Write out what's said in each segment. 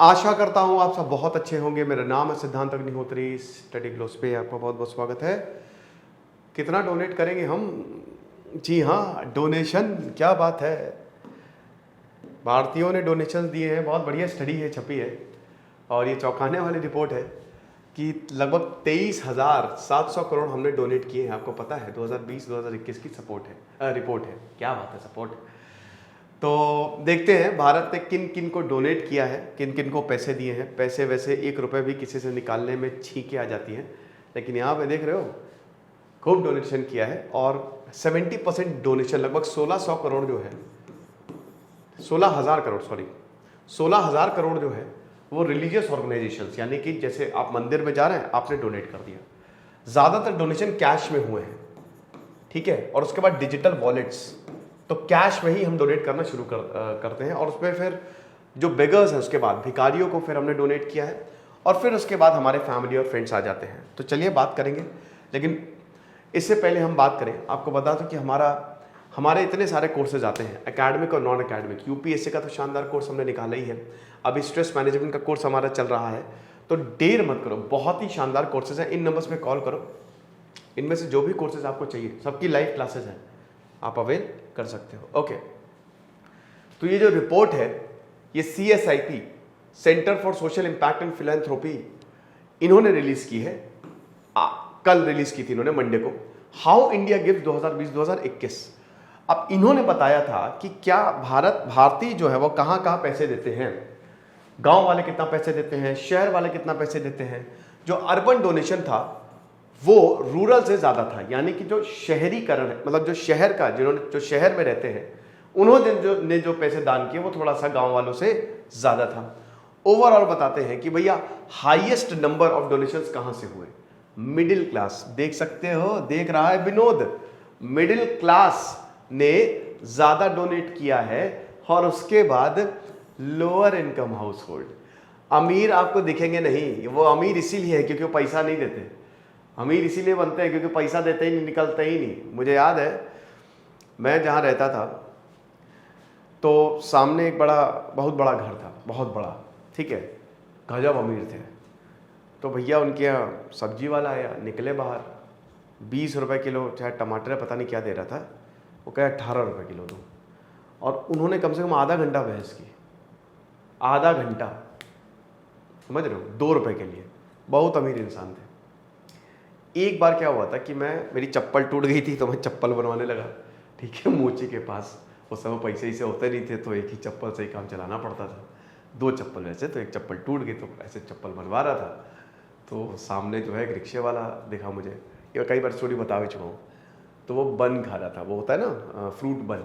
आशा करता हूँ आप सब बहुत अच्छे होंगे। मेरा नाम है सिद्धांत अग्निहोत्री। स्टडी ग्लोस पे आपका बहुत बहुत स्वागत है। कितना डोनेट करेंगे हम? जी हाँ, डोनेशन, क्या बात है। भारतीयों ने डोनेशन दिए हैं। बहुत बढ़िया स्टडी है, छपी है, और ये चौंकाने वाली रिपोर्ट है कि लगभग 23,700 करोड़ हमने डोनेट किए हैं। आपको पता है 2020-2021 की रिपोर्ट है। क्या बात है, सपोर्ट है। तो देखते हैं भारत ने किन किन को डोनेट किया है, किन किन को पैसे दिए हैं। पैसे वैसे 1 रुपये भी किसी से निकालने में छींके आ जाती हैं, लेकिन यहाँ पे देख रहे हो खूब डोनेशन किया है। और 70% डोनेशन, लगभग 1600 करोड़ जो है, 16,000 करोड़, सॉरी 16,000 करोड़ जो है वो रिलीजियस ऑर्गेनाइजेशंस, यानी कि जैसे आप मंदिर में जा रहे हैं, आपने डोनेट कर दिया। ज़्यादातर डोनेशन कैश में हुए हैं, ठीक है। और उसके बाद डिजिटल वॉलेट्स, तो कैश में ही हम डोनेट करना शुरू करते हैं। और उसमें फिर जो बेगर्स हैं, उसके बाद भिखारियों को फिर हमने डोनेट किया है, और फिर उसके बाद हमारे फैमिली और फ्रेंड्स आ जाते हैं। तो चलिए बात करेंगे, लेकिन इससे पहले हम बात करें, आपको बता दूं कि हमारे इतने सारे कोर्सेज आते हैं, एकेडमिक और नॉन एकेडमिक। यूपीएससी का तो शानदार कोर्स हमने निकाला ही है, अभी स्ट्रेस मैनेजमेंट का कोर्स हमारा चल रहा है। तो देर मत करो, बहुत ही शानदार कोर्सेज हैं। इन नंबर्स पे कॉल करो, इनमें से जो भी कोर्सेज आपको चाहिए, सबकी लाइव क्लासेज हैं, आप अवेल कर सकते हो। ओके, तो ये जो रिपोर्ट है, ये CSIP, centre for social impact and philanthropy, इन्होंने रिलीज की है। कल रिलीज की थी इन्होंने, मंडे को। How India gives 2020-2021। अब इन्होंने बताया था कि क्या भारतीय जो है वो कहाँ कहाँ पैसे देते हैं। गांव वाले कितना पैसे देते हैं, शहर वाले कितना पैसे देते हैं। जो अर्बन डोनेशन था वो रूरल से ज़्यादा था, यानी कि जो शहरीकरण है, मतलब जो शहर का, जो शहर में रहते हैं, उन्होंने जो पैसे दान किए वो थोड़ा सा गांव वालों से ज़्यादा था। ओवरऑल बताते हैं कि भैया हाईएस्ट नंबर ऑफ डोनेशंस कहाँ से हुए। मिडिल क्लास, देख सकते हो, देख रहा है विनोद, मिडिल क्लास ने ज़्यादा डोनेट किया है, और उसके बाद लोअर इनकम हाउस होल्ड। अमीर आपको दिखेंगे नहीं, वो अमीर इसीलिए है क्योंकि वो पैसा नहीं देते। अमीर इसीलिए बनते हैं क्योंकि पैसा देते ही नहीं, निकलते ही नहीं। मुझे याद है, मैं जहाँ रहता था तो सामने एक बहुत बड़ा घर था, बहुत बड़ा, ठीक है, गजब अमीर थे। तो भैया उनके यहाँ सब्जी वाला आया, निकले बाहर, 20 रुपये किलो चाहे टमाटर, पता नहीं क्या दे रहा था, वो कहे 18 रुपये किलो दो। और उन्होंने कम से कम आधा घंटा बहस की, आधा घंटा, समझ रहे हो, 2 रुपये के लिए। बहुत अमीर इंसान थे। एक बार क्या हुआ था कि मेरी चप्पल टूट गई थी, तो मैं चप्पल बनवाने लगा, ठीक है, मोची के पास। उस समय पैसे इसे होते नहीं थे, तो एक ही चप्पल से ही काम चलाना पड़ता था। 2 चप्पल वैसे, तो एक चप्पल टूट गई, तो ऐसे चप्पल बनवा रहा था। तो सामने जो है एक रिक्शे वाला देखा मुझे, ये कई बार स्टोरी बता भी चुका हूँ। तो वो बन खा रहा था, वो होता है ना फ्रूट बन,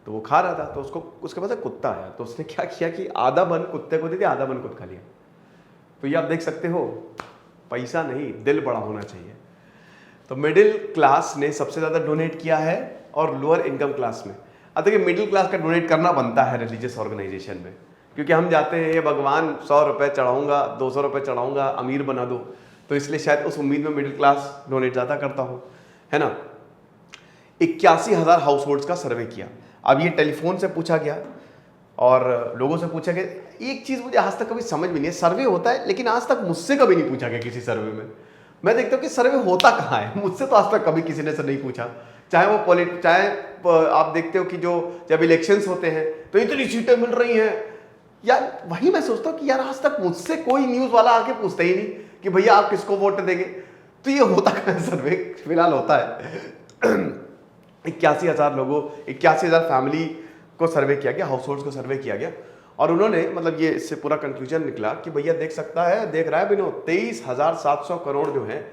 तो वो खा रहा था। तो उसके पास एक कुत्ता आया, तो उसने क्या किया कि आधा बन कुत्ते को दे दिया, आधा बन खुद खा लिया। तो ये आप देख सकते हो, पैसा नहीं, दिल बड़ा होना चाहिए। तो मिडिल क्लास ने सबसे ज़्यादा डोनेट किया है, और लोअर इनकम क्लास में। अब देखिए, मिडिल क्लास का डोनेट करना बनता है रिलीजियस ऑर्गेनाइजेशन में, क्योंकि हम जाते हैं, ये भगवान 100 रुपये चढ़ाऊँगा, 200 रुपये चढ़ाऊँगा, अमीर बना दो। तो इसलिए शायद उस उम्मीद में मिडिल क्लास डोनेट ज़्यादा करता हो, है ना। 81,000 हाउस होल्ड्स का सर्वे किया। अब ये टेलीफोन से पूछा गया और लोगों से पूछा गया। एक चीज़ मुझे आज तक कभी समझ में नहीं है, सर्वे होता है, लेकिन आज तक मुझसे कभी नहीं पूछा गया किसी सर्वे में। मैं देखता हूँ कि सर्वे होता कहाँ है, मुझसे तो आज तक कभी किसी ने से नहीं पूछा। चाहे आप देखते हो कि जब इलेक्शंस होते हैं तो इतनी सीटें मिल रही हैं, यार वही मैं सोचता हूँ कि यार आज तक मुझसे कोई न्यूज़ वाला आके पूछता ही नहीं कि भैया आप किसको वोट देंगे। तो ये होता कहाँ है सर्वे, फिलहाल होता है। 81,000 फैमिली को सर्वे किया गया, हाउस होल्ड्स को सर्वे किया गया, और उन्होंने, मतलब ये इससे पूरा कंक्लूजन निकला कि भैया देख रहा है विनोद, 23,700 करोड़ जो है,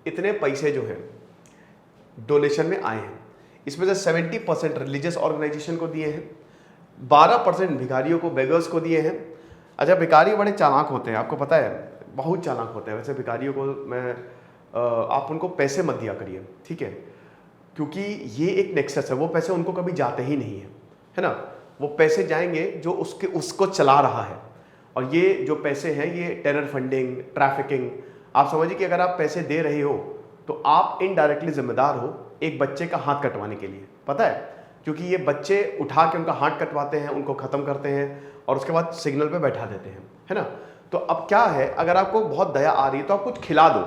इतने पैसे जो है डोनेशन में आए हैं। इसमें से 70% रिलीजियस ऑर्गेनाइजेशन को दिए हैं, 12% भिखारियों को, बेगर्स को दिए हैं। अच्छा, भिखारी बड़े चालाक होते हैं, आपको पता है, बहुत चालाक होते हैं। वैसे भिखारियों को आप उनको पैसे मत दिया करिए, ठीक है, क्योंकि ये एक नेक्सस है, वो पैसे उनको कभी जाते ही नहीं है ना। वो पैसे जाएंगे जो उसको चला रहा है, और ये जो पैसे हैं ये टेरर फंडिंग, ट्रैफिकिंग, आप समझिए कि अगर आप पैसे दे रहे हो तो आप इनडायरेक्टली जिम्मेदार हो एक बच्चे का हाथ कटवाने के लिए, पता है, क्योंकि ये बच्चे उठा के उनका हाथ कटवाते हैं, उनको ख़त्म करते हैं, और उसके बाद सिग्नल पे बैठा देते हैं, है ना। तो अब क्या है, अगर आपको बहुत दया आ रही है तो आप कुछ खिला दो,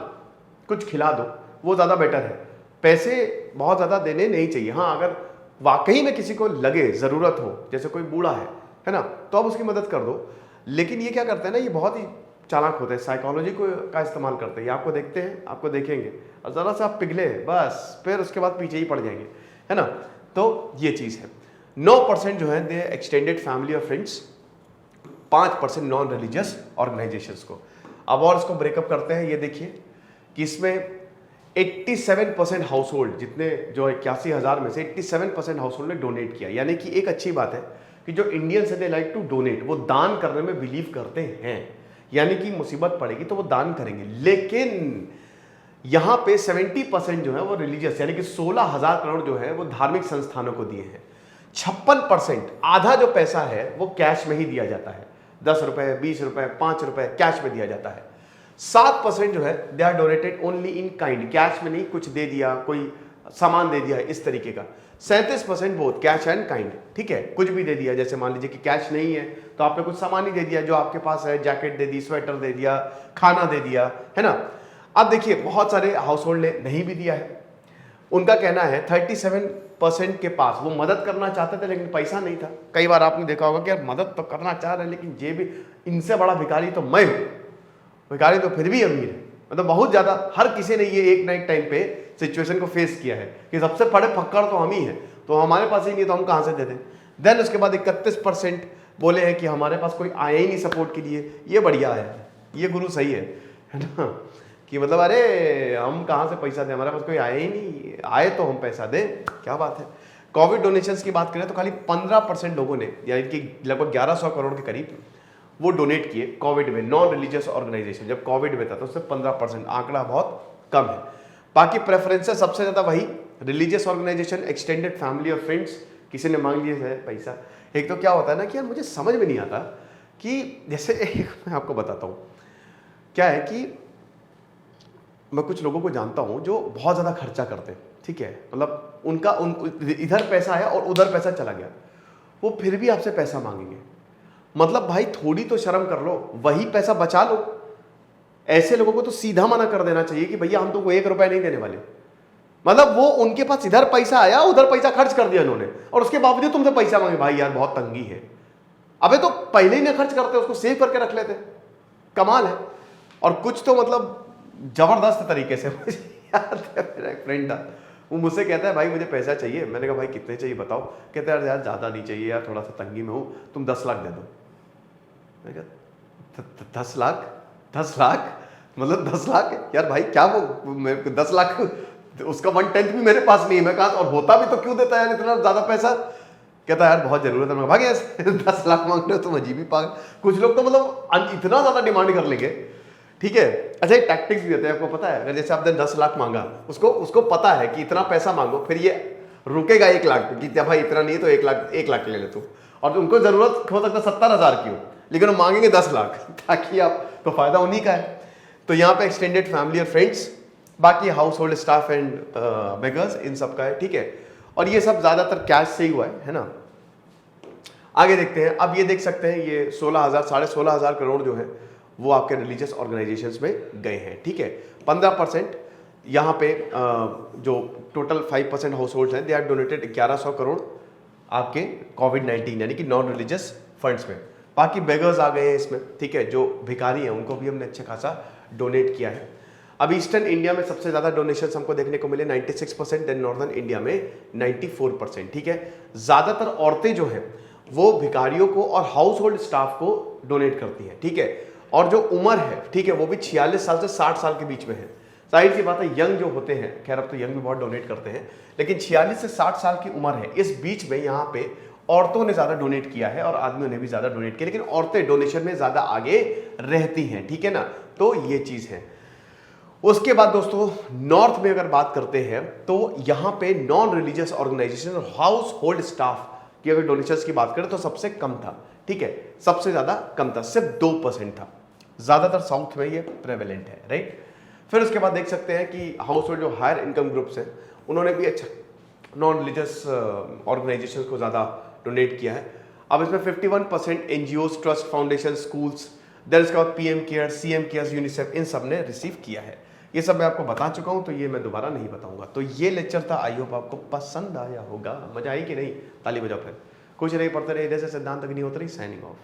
कुछ खिला दो, वो ज़्यादा बेटर है। पैसे बहुत ज़्यादा देने नहीं चाहिए। हाँ, अगर वाकई में किसी को लगे, ज़रूरत हो, जैसे कोई बूढ़ा है ना, तो आप उसकी मदद कर दो। लेकिन ये क्या करते हैं ना, ये बहुत ही चालाक होते हैं, साइकोलॉजी को का इस्तेमाल करते हैं। ये आपको देखते हैं, आपको देखेंगे और ज़रा सा आप पिघले बस, फिर उसके बाद पीछे ही पड़ जाएंगे, है ना। तो ये चीज़ है। 9% जो है दे एक्सटेंडेड फैमिली और फ्रेंड्स, 5% नॉन रिलीजियस ऑर्गेनाइजेशंस को। अब और इसको ब्रेकअप करते हैं। ये देखिए कि इसमें 87% हाउस होल्ड, जितने जो 81,000 में से 87% हाउस होल्ड ने डोनेट किया। यानी कि एक अच्छी बात है कि जो इंडियंस है दे लाइक टू डोनेट, वो दान करने में बिलीव करते हैं। यानी कि मुसीबत पड़ेगी तो वो दान करेंगे। लेकिन यहां पे 70% जो है वो रिलीजियस, यानी कि 16,000 करोड़ जो है वो धार्मिक संस्थानों को दिए हैं। 56%, आधा जो पैसा है वो कैश में ही दिया जाता है। 10 रुपए, 20 रुपए, 5 रुपए कैश में दिया जाता है। 7% जो है they are donated only in kind, cash में नहीं, कुछ दे दिया, कोई सामान दे दिया, इस तरीके का। 37% बोथ कैश एंड काइंड, ठीक है, कुछ भी दे दिया। जैसे मान लीजिए कि कैश नहीं है तो आपने कुछ सामान ही दे दिया जो आपके पास है, जैकेट दे दी, स्वेटर दे दिया, खाना दे दिया, है ना। अब देखिए बहुत सारे हाउस होल्ड ने नहीं भी दिया है। उनका कहना है 37% के पास वो मदद करना चाहते थे लेकिन पैसा नहीं था। कई बार आपने देखा होगा कि यार मदद तो करना चाह रहे हैं लेकिन ये भी, इनसे बड़ा भिखारी तो मैं हूं, भिखारी तो फिर भी अमीर है। मतलब बहुत ज्यादा हर किसी ने ये एक ना एक टाइम पे सिचुएशन को फेस किया है कि सबसे बड़े फक्कड़ तो हम ही हैं, तो हमारे पास ही नहीं तो हम कहां से दे दें। देन उसके बाद 31% बोले हैं कि हमारे पास कोई आया ही नहीं सपोर्ट के लिए। ये बढ़िया है, ये गुरु सही है ना, कि मतलब अरे हम कहां से पैसा दें, हमारे पास कोई आया ही नहीं, आए तो हम पैसा दें, क्या बात है। कोविड डोनेशंस की बात करें तो खाली 15% लोगों ने, यानी कि लगभग 1100 करोड़ के करीब वो डोनेट किए कोविड में, नॉन रिलीजियस ऑर्गेनाइजेशन। जब कोविड में था तो उससे 15%, आंकड़ा बहुत कम है। बाकी प्रेफरेंसेस सबसे ज्यादा वही रिलीजियस ऑर्गेनाइजेशन, एक्सटेंडेड फैमिली और फ्रेंड्स। किसी ने मांग लिया है पैसा। एक तो क्या होता है ना कि यार मुझे समझ में नहीं आता कि जैसे मैं आपको बताता हूं क्या है कि मैं कुछ लोगों को जानता हूं जो बहुत ज्यादा खर्चा करते हैं, ठीक है, मतलब उनका इधर पैसा है और उधर पैसा चला गया, वो फिर भी आपसे पैसा मांगेंगे। मतलब भाई थोड़ी तो शर्म कर लो, वही पैसा बचा लो। ऐसे लोगों को तो सीधा मना कर देना चाहिए कि भैया हम तुमको 1 रुपया नहीं देने वाले। मतलब वो उनके पास इधर पैसा आया, उधर पैसा खर्च कर दिया उन्होंने, और उसके बावजूद तुमसे पैसा मांगे। भाई यार बहुत तंगी है। अबे तो पहले ही ना खर्च करते, उसको सेव करके रख लेते, कमाल है। और कुछ तो मतलब जबरदस्त तरीके से मुझे याद है, मेरा एक फ्रेंड था, वो मुझसे कहता है भाई मुझे पैसा चाहिए। मैंने कहा भाई कितने चाहिए बताओ। कहता है यार ज़्यादा नहीं चाहिए यार, थोड़ा सा तंगी में हूँ, तुम 10 लाख दे दो। मैंने कहा 10 लाख? 10 लाख मतलब 10 लाख यार भाई क्या वो 10 लाख, उसका 1/10 भी मेरे पास नहीं है। मैं कहा और होता भी तो क्यों देता है इतना ज़्यादा पैसा। कहता है यार बहुत जरूरत है। मैं भागे 10 लाख मांग रहे हो तुम, अजीब ही पागल। कुछ लोग तो मतलब इतना ज़्यादा डिमांड कर लेंगे, ठीक है। अच्छा ये टैक्टिक्स भी होते हैं, आपको पता है। अगर जैसे आपने 10 लाख मांगा, उसको पता है कि इतना पैसा मांगो, फिर ये रुकेगा 1 लाख पे कि भाई इतना नहीं है तो 1 लाख ले ले तू। और उनको जरूरत हो सकता है 70,000 की हो, लेकिन वो मांगेंगे 10 लाख ताकि आपको फायदा उन्हीं का है। तो यहाँ पे एक्सटेंडेड फैमिली और फ्रेंड्स, बाकी household staff and beggars, इन सब का है, ठीक है। और ये सब ज्यादातर कैश से ही हुआ है ना। आगे देखते हैं। अब ये देख सकते हैं ये 16,000 16,500 करोड़ जो है वो आपके रिलीजियस ऑर्गेनाइजेशंस में गए हैं, ठीक है। 15% यहाँ पे जो टोटल 5% हाउस होल्ड हैं, दे आर डोनेटेड 1100 करोड़ आपके कोविड-19 यानी कि नॉन रिलीजियस फंड्स में। बाकी बेगर्स आ गए हैं इसमें, ठीक है, जो भिखारी हैं उनको भी हमने अच्छा खासा डोनेट किया है। अब ईस्टर्न इंडिया में सबसे ज़्यादा डोनेशंस हमको देखने को मिले 96%, देन नॉर्दर्न इंडिया में 94%, ठीक है। ज़्यादातर औरतें जो हैं वो भिखारियों को और हाउस होल्ड स्टाफ को डोनेट करती हैं, ठीक है। और जो उम्र है, ठीक है, वो भी 46 साल से 60 साल के बीच में है। जाहिर सी बात है यंग जो होते हैं, खैर अब तो यंग भी बहुत डोनेट करते हैं, लेकिन 46 से 60 साल की उम्र है, इस बीच में यहाँ पे औरतों ने ज्यादा डोनेट किया है और आदमियों ने भी ज्यादा डोनेट किया, लेकिन औरतें डोनेशन में ज्यादा आगे रहती हैं, ठीक है ना। तो ये चीज है। उसके बाद दोस्तों नॉर्थ में अगर बात करते हैं तो यहाँ पे नॉन रिलीजियस ऑर्गेनाइजेशन और हाउस होल्ड स्टाफ की अगर डोनेशंस की बात करें तो सबसे कम था, ठीक है, सबसे ज्यादा कम था, सिर्फ 2% था। ज्यादातर साउथ में ये प्रेवेलेंट है, राइट। फिर उसके बाद देख सकते हैं कि हाउस होल्ड जो हायर इनकम ग्रुप्स हैं उन्होंने भी अच्छा नॉन रिलीजियस ऑर्गेनाइजेशंस को ज्यादा डोनेट किया है। अब इसमें 51% NGOs, trust, foundation, schools, then इसके बाद PM care, CM care, UNICEF, इन सब ने रिसीव किया है। ये सब मैं आपको बता चुका हूं, तो ये मैं दोबारा नहीं बताऊंगा। तो ये लेक्चर था, आई होप आपको पसंद आया होगा। मजा आई कि नहीं? ताली बजाओ फिर। कुछ नहीं, पढ़ते रहे, इधर से सिद्धांत अग्निहोत्री, साइनिंग ऑफ।